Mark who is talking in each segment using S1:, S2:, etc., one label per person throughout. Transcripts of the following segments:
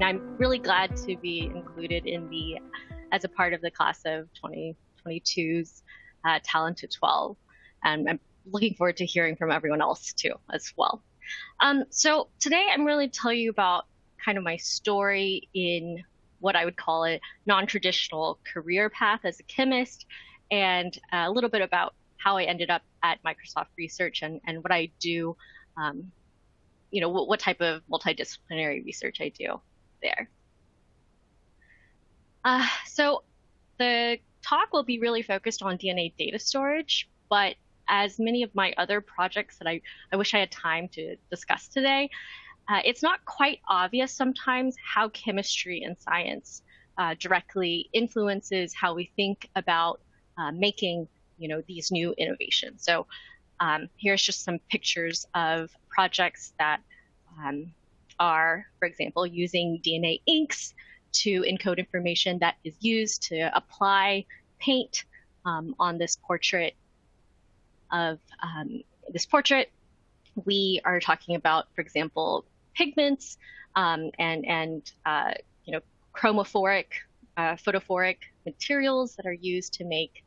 S1: And I'm really glad to be included as a part of the class of 2022's Talented 12. And I'm looking forward to hearing from everyone else too, as well. So today I'm really tell you about kind of my story in what I would call a non-traditional career path as a chemist, and a little bit about how I ended up at Microsoft Research and what I do, what type of multidisciplinary research I do there. So the talk will be really focused on DNA data storage, but as many of my other projects that I wish I had time to discuss today, it's not quite obvious sometimes how chemistry and science directly influences how we think about making these new innovations. So here's just some pictures of projects that are, for example, using DNA inks to encode information that is used to apply paint on this portrait We are talking about, for example, pigments and chromophoric, photophoric materials that are used to make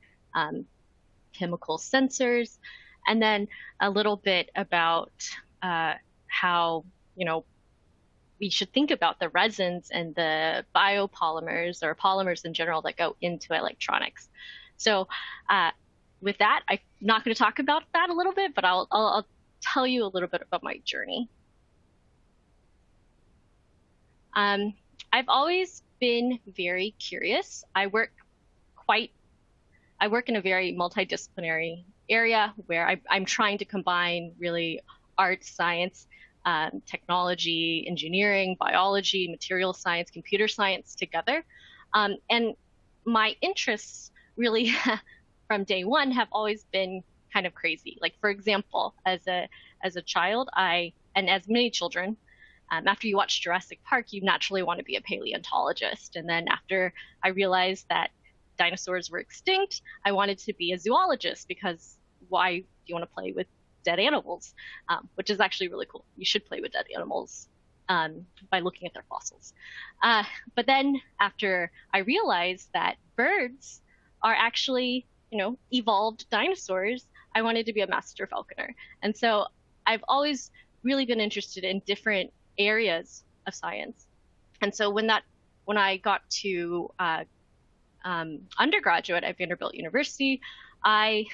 S1: chemical sensors, and then a little bit about how we should think about the resins and the biopolymers or polymers in general that go into electronics. So with that, I'm not going to talk about that a little bit, but I'll tell you a little bit about my journey. I've always been very curious. I work in a very multidisciplinary area where I'm trying to combine really art, science, technology, engineering, biology, material science, computer science together. And my interests really from day one have always been kind of crazy. Like, for example, as a child, and as many children, after you watch Jurassic Park, you naturally want to be a paleontologist. And then after I realized that dinosaurs were extinct, I wanted to be a zoologist, because why do you want to play with dead animals? Which is actually really cool. You should play with dead animals by looking at their fossils. But then after I realized that birds are actually, evolved dinosaurs, I wanted to be a master falconer. And so I've always really been interested in different areas of science. And so when I got to undergraduate at Vanderbilt University, I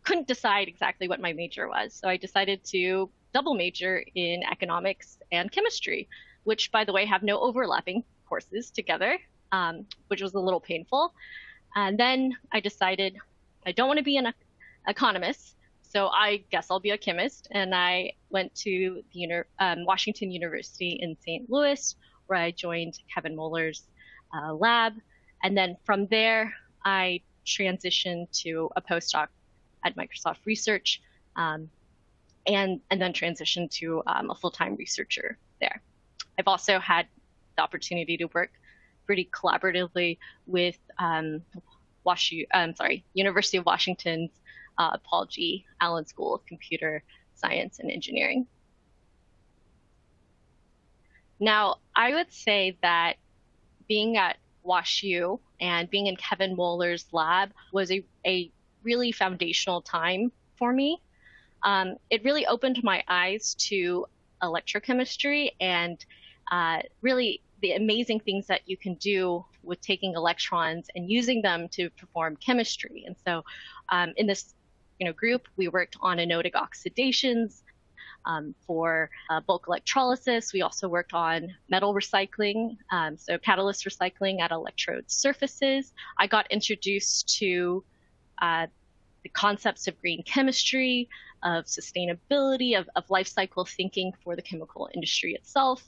S1: couldn't decide exactly what my major was. So I decided to double major in economics and chemistry, which, by the way, have no overlapping courses together, which was a little painful. And then I decided I don't want to be an economist, so I guess I'll be a chemist. And I went to Washington University in St. Louis, where I joined Kevin Muller's lab. And then from there, I transitioned to a postdoc at Microsoft Research, and then transitioned to a full-time researcher there. I've also had the opportunity to work pretty collaboratively with University of Washington's Paul G. Allen School of Computer Science and Engineering. Now, I would say that being at WashU and being in Kevin Muller's lab was a really foundational time for me. It really opened my eyes to electrochemistry and really the amazing things that you can do with taking electrons and using them to perform chemistry. And so in this group, we worked on anodic oxidations for bulk electrolysis. We also worked on metal recycling, so catalyst recycling at electrode surfaces. I got introduced to the concepts of green chemistry, of sustainability, of life cycle thinking for the chemical industry itself.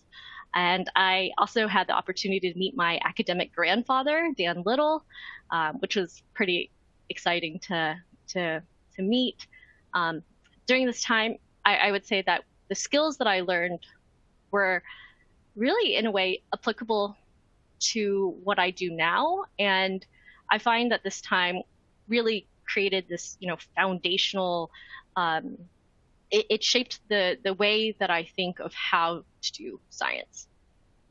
S1: And I also had the opportunity to meet my academic grandfather, Dan Little, which was pretty exciting to meet. During this time, I would say that the skills that I learned were really, in a way, applicable to what I do now. And I find that this time really created this, foundational, it shaped the way that I think of how to do science.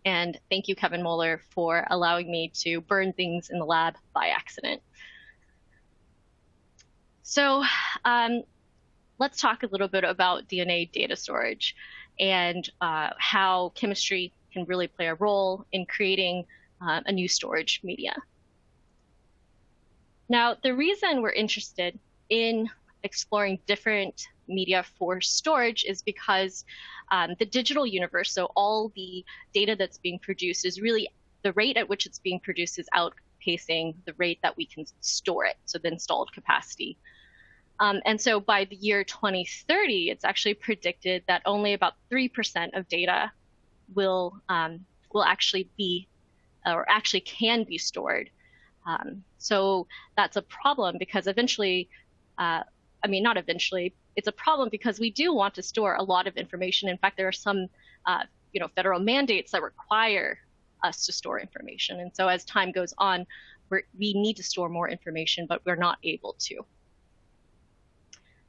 S1: And thank you, Kevin Moeller, for allowing me to burn things in the lab by accident. So let's talk a little bit about DNA data storage and how chemistry can really play a role in creating a new storage media. Now, the reason we're interested in exploring different media for storage is because the digital universe, so all the data that's being produced, is really the rate at which it's being produced is outpacing the rate that we can store it, so the installed capacity. And so by the year 2030, it's actually predicted that only about 3% of data will actually be, or actually can be stored. So that's a problem because eventually, I mean, not eventually, it's a problem because we do want to store a lot of information. In fact, there are some, federal mandates that require us to store information. And so as time goes on, we need to store more information, but we're not able to.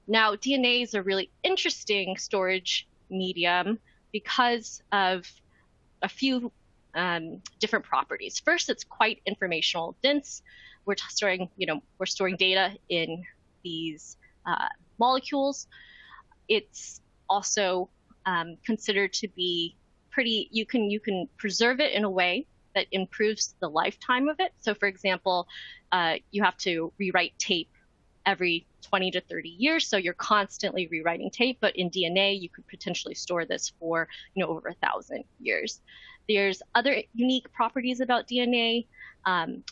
S1: Now, DNA is a really interesting storage medium because of a few different properties. First, it's quite informational dense. We're storing data in these molecules. It's also considered to be pretty. You can preserve it in a way that improves the lifetime of it. So, for example, you have to rewrite tape every 20 to 30 years, so you're constantly rewriting tape. But in DNA, you could potentially store this for over 1,000 years. There's other unique properties about DNA,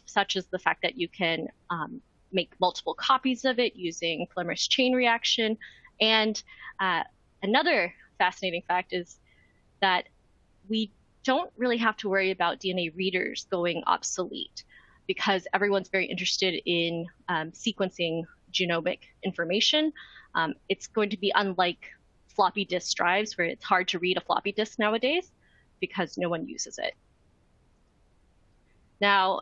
S1: such as the fact that you can make multiple copies of it using polymerase chain reaction. And another fascinating fact is that we don't really have to worry about DNA readers going obsolete because everyone's very interested in sequencing genomic information. It's going to be unlike floppy disk drives where it's hard to read a floppy disk nowadays because no one uses it. Now,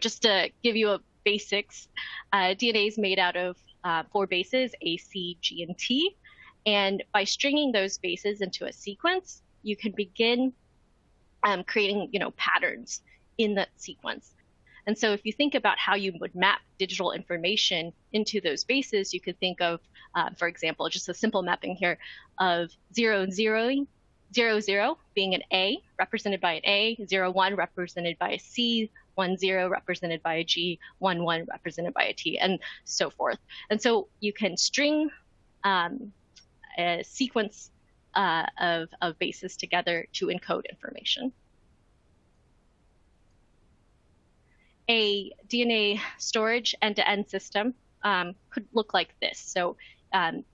S1: just to give you a basics, DNA is made out of 4 bases, A, C, G, and T. And by stringing those bases into a sequence, you can begin creating, patterns in that sequence. And so if you think about how you would map digital information into those bases, you could think of, for example, just a simple mapping here of 0, 0, 0, 0 being an A represented by an A, 0, 1 represented by a C, 1, 0 represented by a G, 1, 1 represented by a T, and so forth. And so you can string a sequence of bases together to encode information. A DNA storage end-to-end system could look like this. So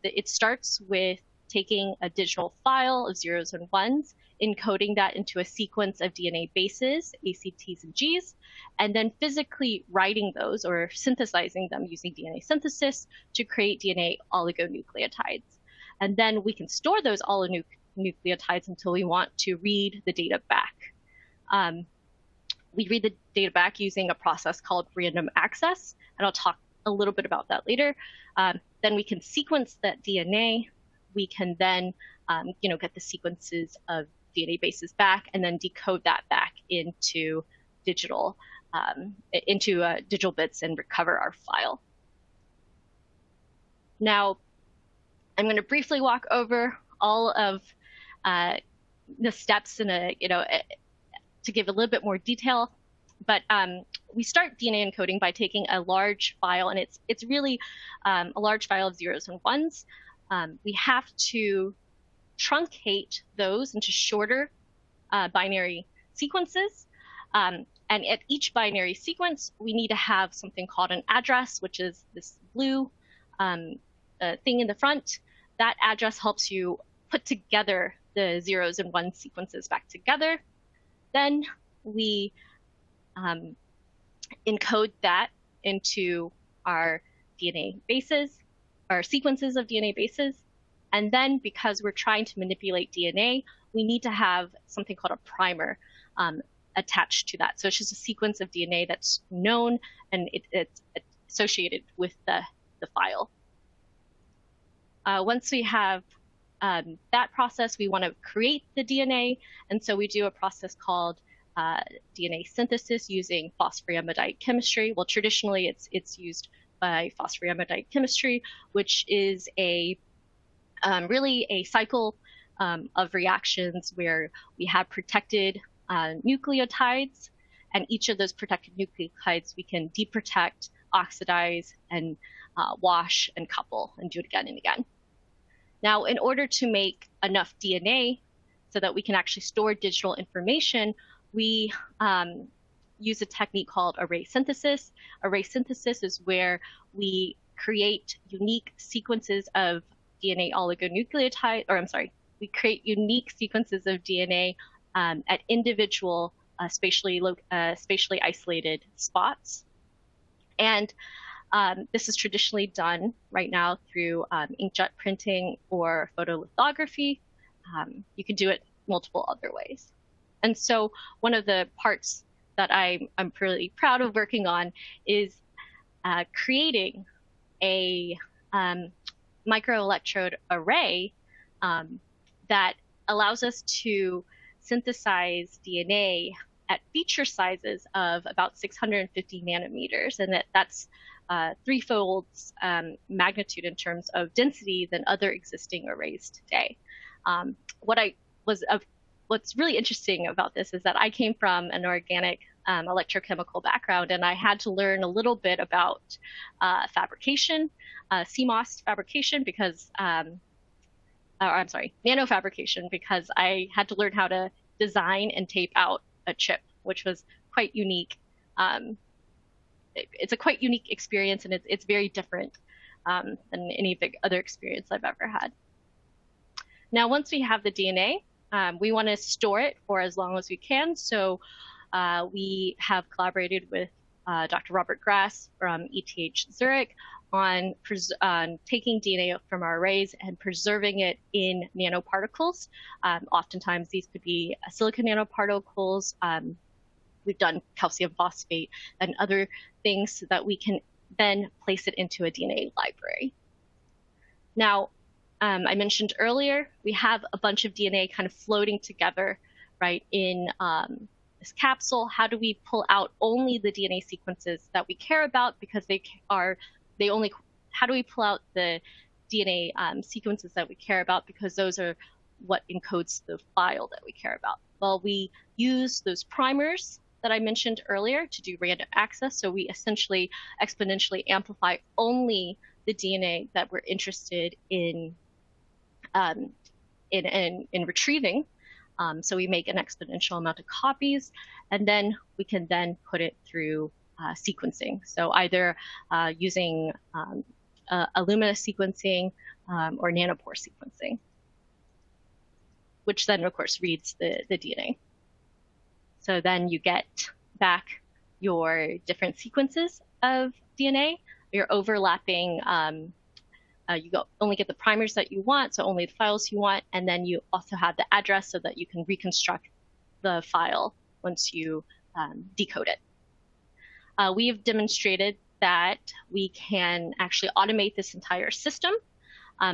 S1: it starts with taking a digital file of zeros and ones, encoding that into a sequence of DNA bases, A, C, Ts, and Gs, and then physically writing those or synthesizing them using DNA synthesis to create DNA oligonucleotides. And then we can store those oligonucleotides until we want to read the data back. We read the data back using a process called random access, and I'll talk a little bit about that later. Then we can sequence that DNA. We can then, get the sequences of DNA bases back, and then decode that back into digital bits and recover our file. Now, I'm going to briefly walk over all of the steps in to give a little bit more detail, but we start DNA encoding by taking a large file, and it's really a large file of zeros and ones. We have to truncate those into shorter binary sequences, and at each binary sequence, we need to have something called an address, which is this blue thing in the front. That address helps you put together the zeros and ones sequences back together. Then we encode that into our DNA bases, our sequences of DNA bases. And then because we're trying to manipulate DNA, we need to have something called a primer attached to that. So it's just a sequence of DNA that's known and it's associated with the file. Once we have that process, we want to create the DNA. And so we do a process called DNA synthesis using phosphoramidite chemistry. Well, traditionally, it's used by phosphoramidite chemistry, which is really a cycle of reactions where we have protected nucleotides, and each of those protected nucleotides we can deprotect, oxidize, and wash and couple and do it again and again. Now, in order to make enough DNA so that we can actually store digital information, we use a technique called array synthesis. Array synthesis is where we create unique sequences of DNA oligonucleotide, or I'm sorry, we create unique sequences of DNA at individual spatially isolated spots. And this is traditionally done right now through inkjet printing or photolithography. You can do it multiple other ways. And so one of the parts that I'm pretty proud of working on is creating a microelectrode array that allows us to synthesize DNA at feature sizes of about 650 nanometers, and that's threefold magnitude in terms of density than other existing arrays today. What's really interesting about this is that I came from an organic electrochemical background, and I had to learn a little bit about fabrication, CMOS fabrication, because nanofabrication, because I had to learn how to design and tape out a chip, which was quite unique. It's a quite unique experience, and it's very different than any other experience I've ever had. Now, once we have the DNA, we want to store it for as long as we can. So we have collaborated with Dr. Robert Grass from ETH Zurich on taking DNA from our arrays and preserving it in nanoparticles. Oftentimes, these could be silicon nanoparticles. We've done calcium phosphate and other things so that we can then place it into a DNA library. Now, I mentioned earlier, we have a bunch of DNA kind of floating together, right, in this capsule. How do we pull out only the DNA sequences that we care about? Because how do we pull out the DNA sequences that we care about? Because those are what encodes the file that we care about. Well, we use those primers that I mentioned earlier to do random access. So we essentially exponentially amplify only the DNA that we're interested in retrieving. So we make an exponential amount of copies, and then we can then put it through sequencing. So either using Illumina sequencing or nanopore sequencing, which then, of course, reads the DNA. So then you get back your different sequences of DNA. You're overlapping. Only get the primers that you want, so only the files you want, and then you also have the address so that you can reconstruct the file once you decode it. We have demonstrated that we can actually automate this entire system.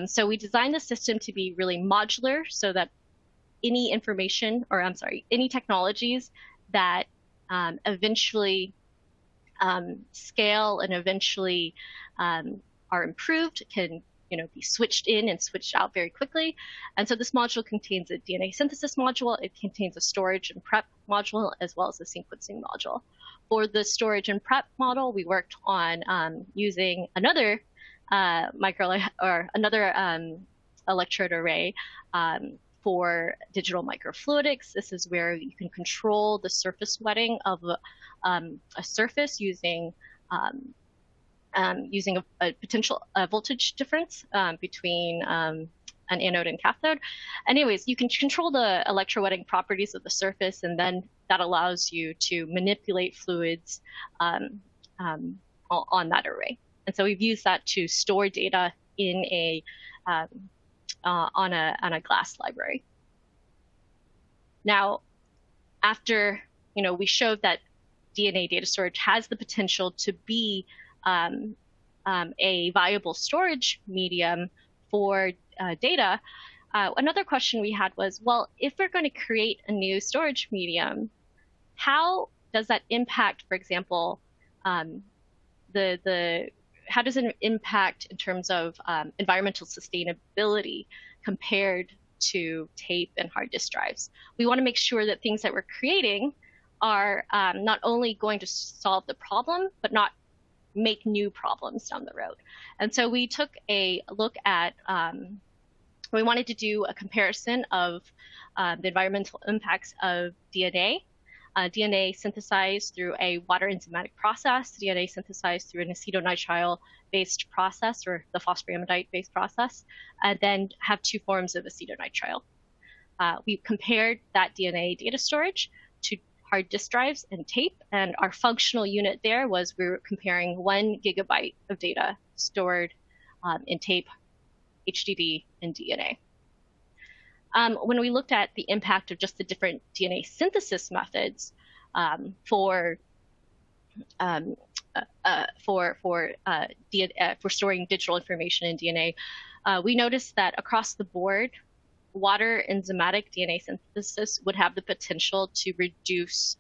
S1: So we designed the system to be really modular so that any technologies that eventually scale and eventually are improved can be switched in and switched out very quickly. And so this module contains a DNA synthesis module. It contains a storage and prep module, as well as a sequencing module. For the storage and prep model, we worked on using another electrode array for digital microfluidics. This is where you can control the surface wetting of a surface using a potential voltage difference between an anode and cathode. Anyways, you can control the electrowetting properties of the surface, and then that allows you to manipulate fluids on that array. And so we've used that to store data in on a glass library. Now, after we showed that DNA data storage has the potential to be a viable storage medium for data, another question we had was, well, if we're going to create a new storage medium, how does that impact, for example, how does it impact in terms of environmental sustainability compared to tape and hard disk drives? We want to make sure that things that we're creating are not only going to solve the problem, but not make new problems down the road. And so we took a look at, we wanted to do a comparison of the environmental impacts of DNA. DNA synthesized through a water enzymatic process, DNA synthesized through an acetonitrile-based process, or the phosphoramidite-based process, and then have two forms of acetonitrile. We compared that DNA data storage to hard disk drives and tape, and our functional unit there was we were comparing 1 gigabyte of data stored in tape, HDD, and DNA. When we looked at the impact of just the different DNA synthesis methods for storing digital information in DNA, we noticed that across the board, water enzymatic DNA synthesis would have the potential to reduce,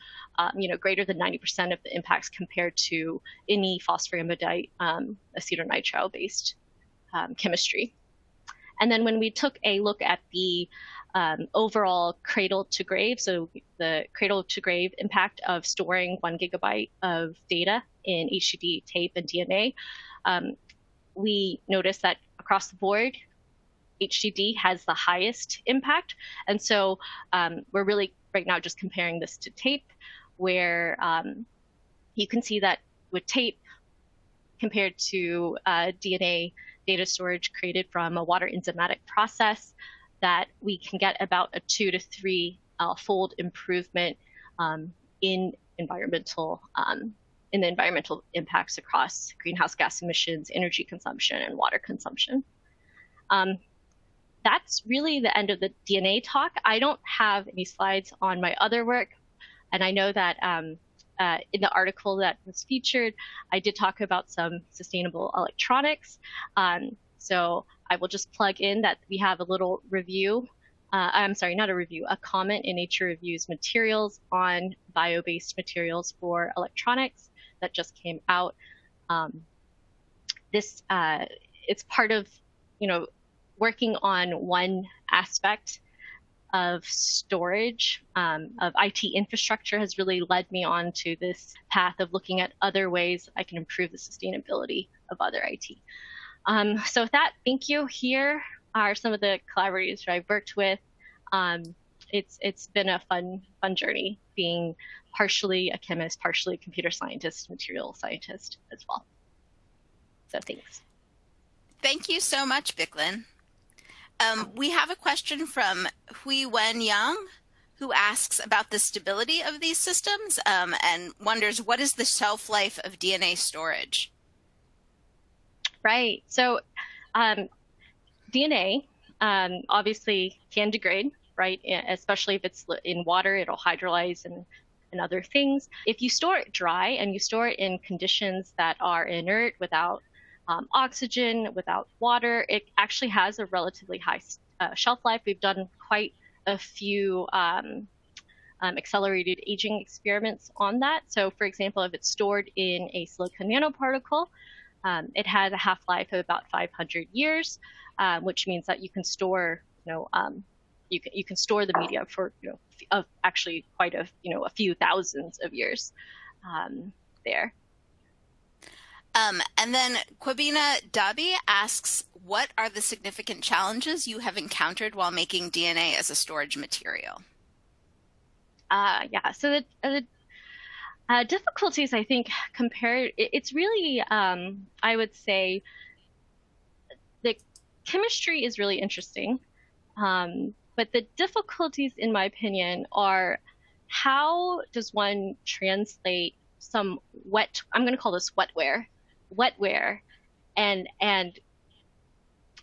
S1: greater than 90% of the impacts compared to any phosphoramidite acetonitrile-based chemistry. And then when we took a look at the overall cradle to grave, so the cradle to grave impact of storing 1 gigabyte of data in HDD, tape, and DNA, we noticed that across the board, HDD has the highest impact. And so we're really right now just comparing this to tape, where you can see that with tape compared to DNA data storage created from a water enzymatic process, that we can get about a 2 to 3 fold improvement in the environmental impacts across greenhouse gas emissions, energy consumption, and water consumption. That's really the end of the DNA talk. I don't have any slides on my other work, and I know that in the article that was featured, I did talk about some sustainable electronics. So I will just plug in that we have a little review. I'm sorry, not a review, a comment in Nature Reviews Materials on bio-based materials for electronics that just came out. It's part of, working on one aspect of storage, of IT infrastructure has really led me on to this path of looking at other ways I can improve the sustainability of other IT. So with that, thank you. Here are some of the collaborators that I've worked with. It's been a fun journey, being partially a chemist, partially a computer scientist, material scientist as well. So thanks.
S2: Thank you so much, Bichlien. We have a question from Hui-Wen Yang, who asks about the stability of these systems and wonders, what is the shelf life of DNA storage?
S1: Right. So DNA obviously can degrade, right? Especially if it's in water, it'll hydrolyze and other things. If you store it dry and you store it in conditions that are inert, without oxygen, without water, it actually has a relatively high shelf life. We've done quite a few accelerated aging experiments on that. So for example, if it's stored in a silicon nanoparticle, it has a half-life of about 500 years, which means that you can store, you can store the media for, actually quite a few thousands of years there.
S2: And then Kwabina Dabi asks, what are the significant challenges you have encountered while making DNA as a storage material?
S1: Yeah, so the difficulties, I think, it's really, I would say, the chemistry is really interesting, but the difficulties, in my opinion, are how does one translate some I'm going to call this wetware, and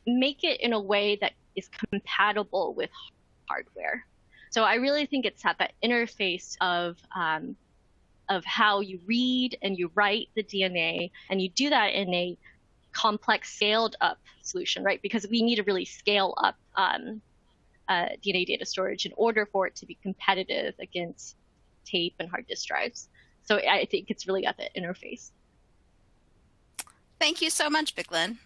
S1: make it in a way that is compatible with hardware. So I really think it's at that interface of how you read and you write the DNA, and you do that in a complex scaled up solution, right? Because we need to really scale up DNA data storage in order for it to be competitive against tape and hard disk drives. So I think it's really at the interface.
S2: Thank you so much, Bichlien.